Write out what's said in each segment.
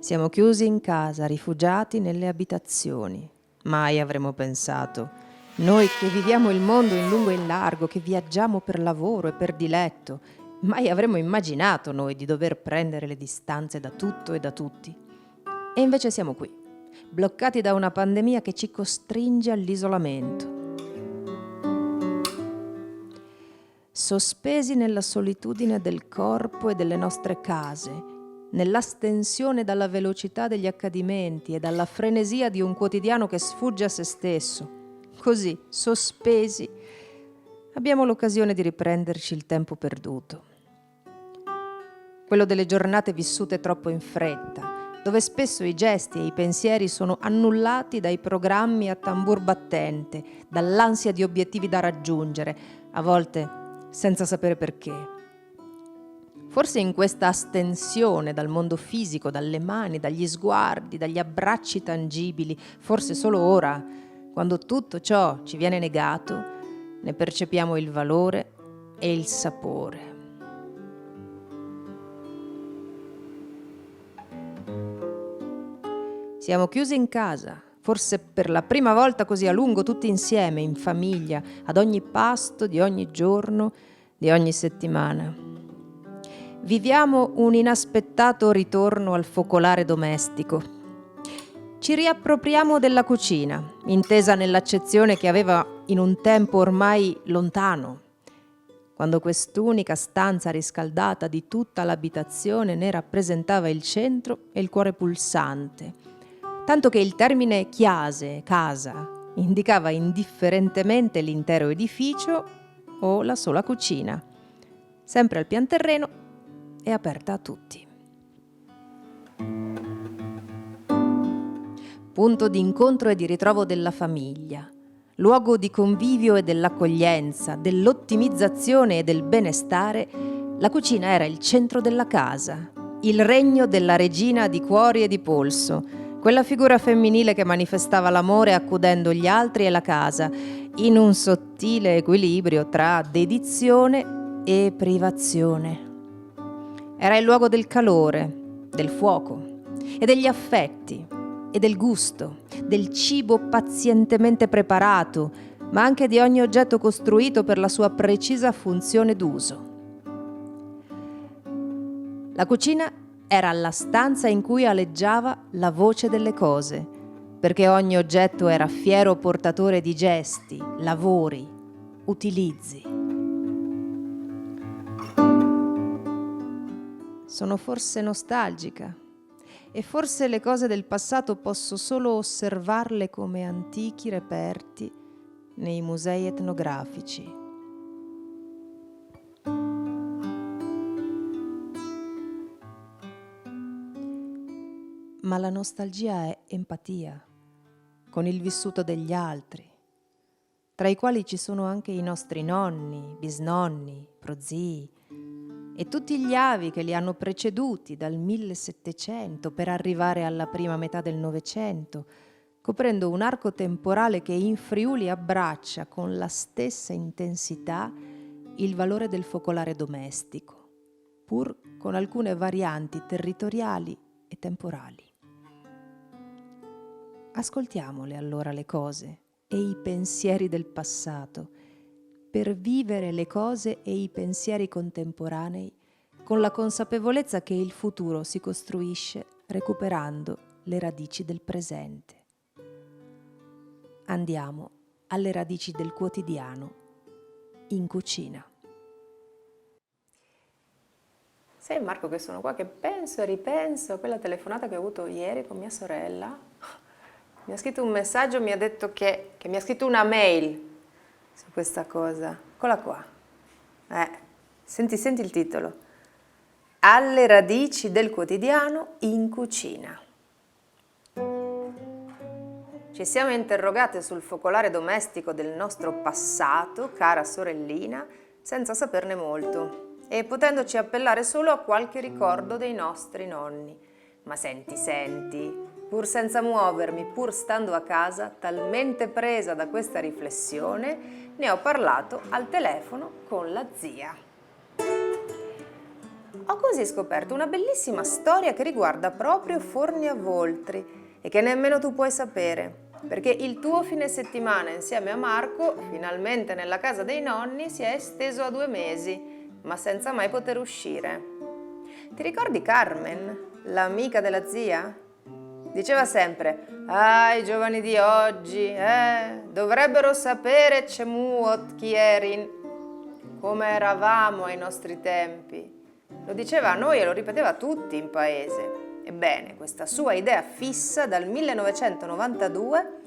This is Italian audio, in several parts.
Siamo chiusi in casa, rifugiati nelle abitazioni. Mai avremmo pensato. Noi che viviamo il mondo in lungo e in largo, che viaggiamo per lavoro e per diletto, mai avremmo immaginato noi di dover prendere le distanze da tutto e da tutti. E invece siamo qui, bloccati da una pandemia che ci costringe all'isolamento. Sospesi nella solitudine del corpo e delle nostre case, nell'astensione dalla velocità degli accadimenti e dalla frenesia di un quotidiano che sfugge a se stesso. Così, sospesi, abbiamo l'occasione di riprenderci il tempo perduto. Quello delle giornate vissute troppo in fretta, dove spesso i gesti e i pensieri sono annullati dai programmi a tambur battente, dall'ansia di obiettivi da raggiungere, a volte senza sapere perché. Forse in questa astensione dal mondo fisico, dalle mani, dagli sguardi, dagli abbracci tangibili, forse solo ora, quando tutto ciò ci viene negato, ne percepiamo il valore e il sapore. Siamo chiusi in casa, forse per la prima volta così a lungo tutti insieme, in famiglia, ad ogni pasto di ogni giorno, di ogni settimana. Viviamo un inaspettato ritorno al focolare domestico. Ci riappropriamo della cucina, intesa nell'accezione che aveva in un tempo ormai lontano, quando quest'unica stanza riscaldata di tutta l'abitazione ne rappresentava il centro e il cuore pulsante, tanto che il termine chiase, casa, indicava indifferentemente l'intero edificio o la sola cucina, sempre al pian terreno e aperta a tutti. Punto di incontro e di ritrovo della famiglia, luogo di convivio e dell'accoglienza, dell'ottimizzazione e del benestare, la cucina era il centro della casa, il regno della regina di cuori e di polso, quella figura femminile che manifestava l'amore accudendo gli altri e la casa, in un sottile equilibrio tra dedizione e privazione. Era il luogo del calore, del fuoco e degli affetti e del gusto, del cibo pazientemente preparato, ma anche di ogni oggetto costruito per la sua precisa funzione d'uso. La cucina era la stanza in cui aleggiava la voce delle cose, perché ogni oggetto era fiero portatore di gesti, lavori, utilizzi. Sono forse nostalgica e forse le cose del passato posso solo osservarle come antichi reperti nei musei etnografici. Ma la nostalgia è empatia con il vissuto degli altri, tra i quali ci sono anche i nostri nonni, bisnonni, prozii, e tutti gli avi che li hanno preceduti dal 1700 per arrivare alla prima metà del Novecento, coprendo un arco temporale che in Friuli abbraccia con la stessa intensità il valore del focolare domestico, pur con alcune varianti territoriali e temporali. Ascoltiamole allora le cose e i pensieri del passato, per vivere le cose e i pensieri contemporanei con la consapevolezza che il futuro si costruisce recuperando le radici del presente. Andiamo alle radici del quotidiano in cucina. Sai Marco che sono qua che penso e ripenso a quella telefonata che ho avuto ieri con mia sorella. Mi ha scritto un messaggio, mi ha detto che mi ha scritto una mail su questa cosa. Eccola qua. Senti il titolo. Alle radici del quotidiano in cucina. Ci siamo interrogate sul focolare domestico del nostro passato, cara sorellina, senza saperne molto e potendoci appellare solo a qualche ricordo dei nostri nonni. Ma senti, pur senza muovermi, pur stando a casa, talmente presa da questa riflessione, ne ho parlato al telefono con la zia. ho così scoperto una bellissima storia che riguarda proprio Forniavoltri e che nemmeno tu puoi sapere, perché il tuo fine settimana insieme a Marco, finalmente nella casa dei nonni, si è esteso a 2 mesi, ma senza mai poter uscire. Ti ricordi Carmen, l'amica della zia? Diceva sempre: ah, i giovani di oggi, dovrebbero sapere Cemuot chi erin, come eravamo ai nostri tempi. Lo diceva a noi e lo ripeteva a tutti in paese. Ebbene, questa sua idea fissa dal 1992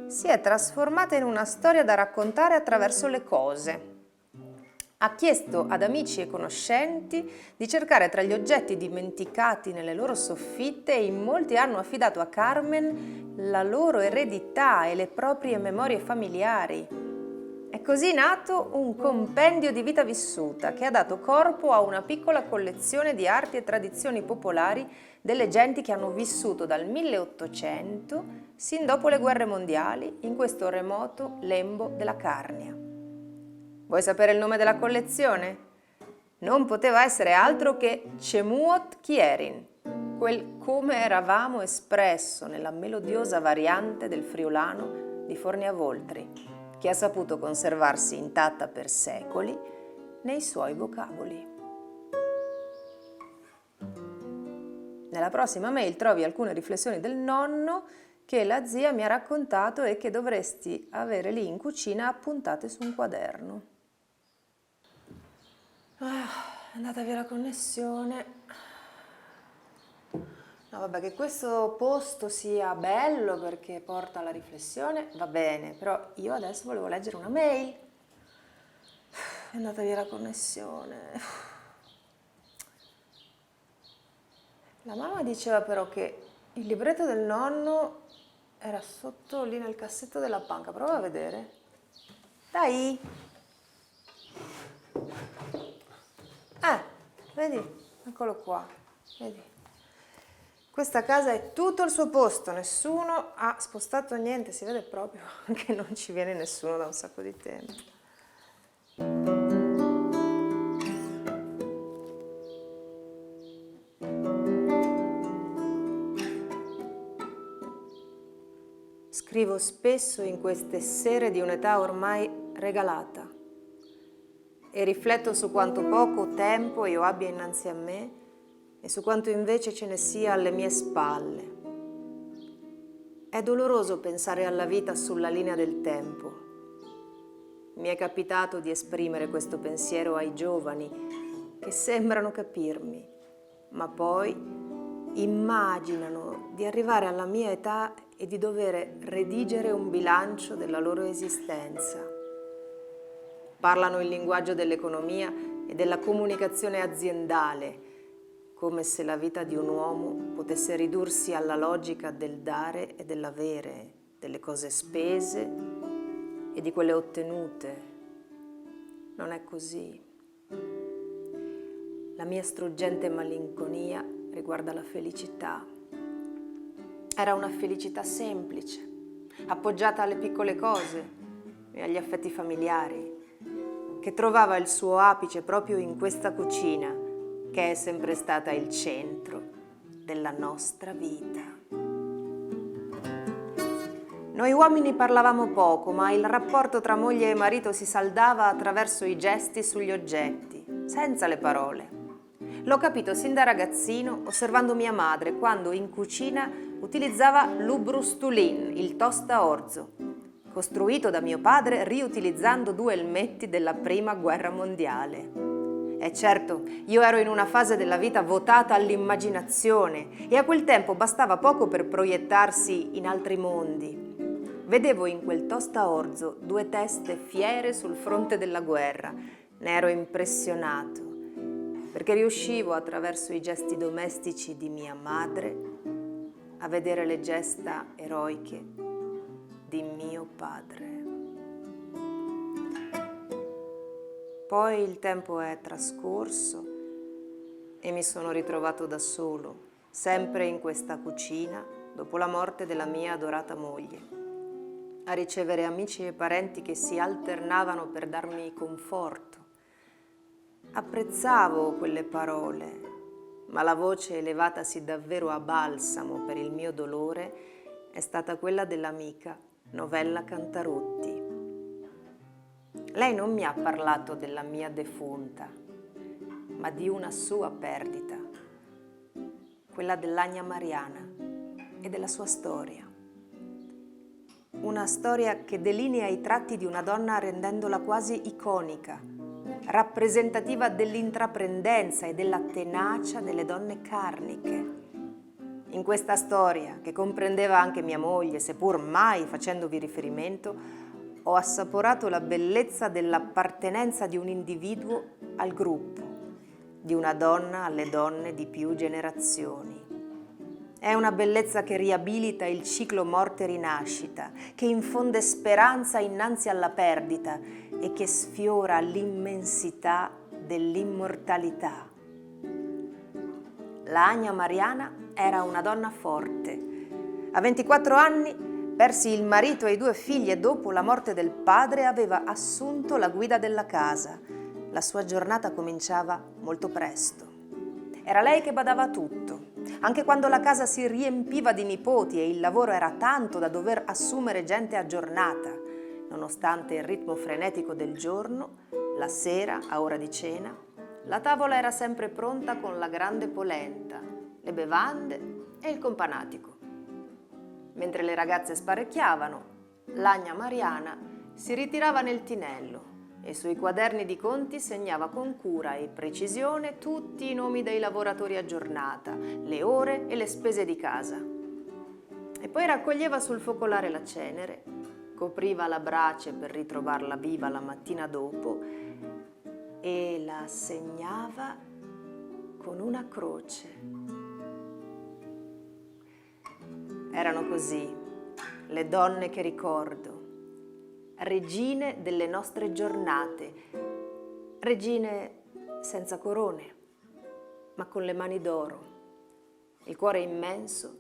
si è trasformata in una storia da raccontare attraverso le cose. Ha chiesto ad amici e conoscenti di cercare tra gli oggetti dimenticati nelle loro soffitte e in molti hanno affidato a Carmen la loro eredità e le proprie memorie familiari. È così nato un compendio di vita vissuta che ha dato corpo a una piccola collezione di arti e tradizioni popolari delle genti che hanno vissuto dal 1800 sin dopo le guerre mondiali in questo remoto lembo della Carnia. Vuoi sapere il nome della collezione? Non poteva essere altro che Cemuot Chierin, quel come eravamo espresso nella melodiosa variante del friulano di Forniavoltri, che ha saputo conservarsi intatta per secoli nei suoi vocaboli. Nella prossima mail trovi alcune riflessioni del nonno che la zia mi ha raccontato e che dovresti avere lì in cucina appuntate su un quaderno. È andata via la connessione. No, vabbè, che questo posto sia bello perché porta alla riflessione, va bene, però io adesso volevo leggere una mail. È andata via la connessione. La mamma diceva però che il libretto del nonno era sotto lì nel cassetto della panca. Prova a vedere. Dai! Vedi? Eccolo qua. Vedi? Questa casa è tutto il suo posto, nessuno ha spostato niente, si vede proprio che non ci viene nessuno da un sacco di tempo. Scrivo spesso in queste sere di un'età ormai regalata e rifletto su quanto poco tempo io abbia innanzi a me e su quanto invece ce ne sia alle mie spalle. È doloroso pensare alla vita sulla linea del tempo. Mi è capitato di esprimere questo pensiero ai giovani che sembrano capirmi, ma poi immaginano di arrivare alla mia età e di dover redigere un bilancio della loro esistenza. Parlano il linguaggio dell'economia e della comunicazione aziendale, come se la vita di un uomo potesse ridursi alla logica del dare e dell'avere, delle cose spese e di quelle ottenute. Non è così. La mia struggente malinconia riguarda la felicità. Era una felicità semplice, appoggiata alle piccole cose e agli affetti familiari, che trovava il suo apice proprio in questa cucina, che è sempre stata il centro della nostra vita. Noi uomini parlavamo poco, ma il rapporto tra moglie e marito si saldava attraverso i gesti sugli oggetti, senza le parole. L'ho capito sin da ragazzino osservando mia madre quando in cucina utilizzava l'ubrustulin, il tostaorzo, costruito da mio padre riutilizzando 2 elmetti della prima guerra mondiale. E certo, io ero in una fase della vita votata all'immaginazione e a quel tempo bastava poco per proiettarsi in altri mondi. Vedevo in quel tostaorzo 2 teste fiere sul fronte della guerra. Ne ero impressionato, perché riuscivo attraverso i gesti domestici di mia madre a vedere le gesta eroiche di mio padre. Poi il tempo è trascorso e mi sono ritrovato da solo, sempre in questa cucina, dopo la morte della mia adorata moglie, a ricevere amici e parenti che si alternavano per darmi conforto, Apprezzavo quelle parole, ma la voce elevatasi davvero a balsamo per il mio dolore è stata quella dell'amica Novella Cantarotti. Lei non mi ha parlato della mia defunta, ma di una sua perdita, quella dell'Agna Mariana e della sua storia. Una storia che delinea i tratti di una donna rendendola quasi iconica, rappresentativa dell'intraprendenza e della tenacia delle donne carniche. In questa storia, che comprendeva anche mia moglie, seppur mai facendovi riferimento, ho assaporato la bellezza dell'appartenenza di un individuo al gruppo, di una donna alle donne di più generazioni. È una bellezza che riabilita il ciclo morte-rinascita, che infonde speranza innanzi alla perdita e che sfiora l'immensità dell'immortalità. La Agna Mariana era una donna forte. A 24 anni persi il marito e i 2 figli e dopo la morte del padre aveva assunto la guida della casa. La sua giornata cominciava molto presto. Era lei che badava a tutto. Anche quando la casa si riempiva di nipoti e il lavoro era tanto da dover assumere gente aggiornata, nonostante il ritmo frenetico del giorno, la sera, a ora di cena, la tavola era sempre pronta con la grande polenta, le bevande e il companatico. Mentre le ragazze sparecchiavano, l'Agna Mariana si ritirava nel tinello e sui quaderni di conti segnava con cura e precisione tutti i nomi dei lavoratori a giornata, le ore e le spese di casa. E poi raccoglieva sul focolare la cenere, copriva la brace per ritrovarla viva la mattina dopo e la segnava con una croce. Erano così le donne che ricordo, regine delle nostre giornate, regine senza corone, ma con le mani d'oro, il cuore immenso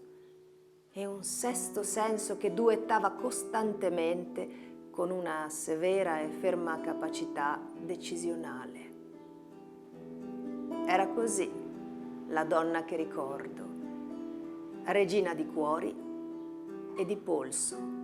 e un sesto senso che duettava costantemente con una severa e ferma capacità decisionale. Era così la donna che ricordo, regina di cuori e di polso.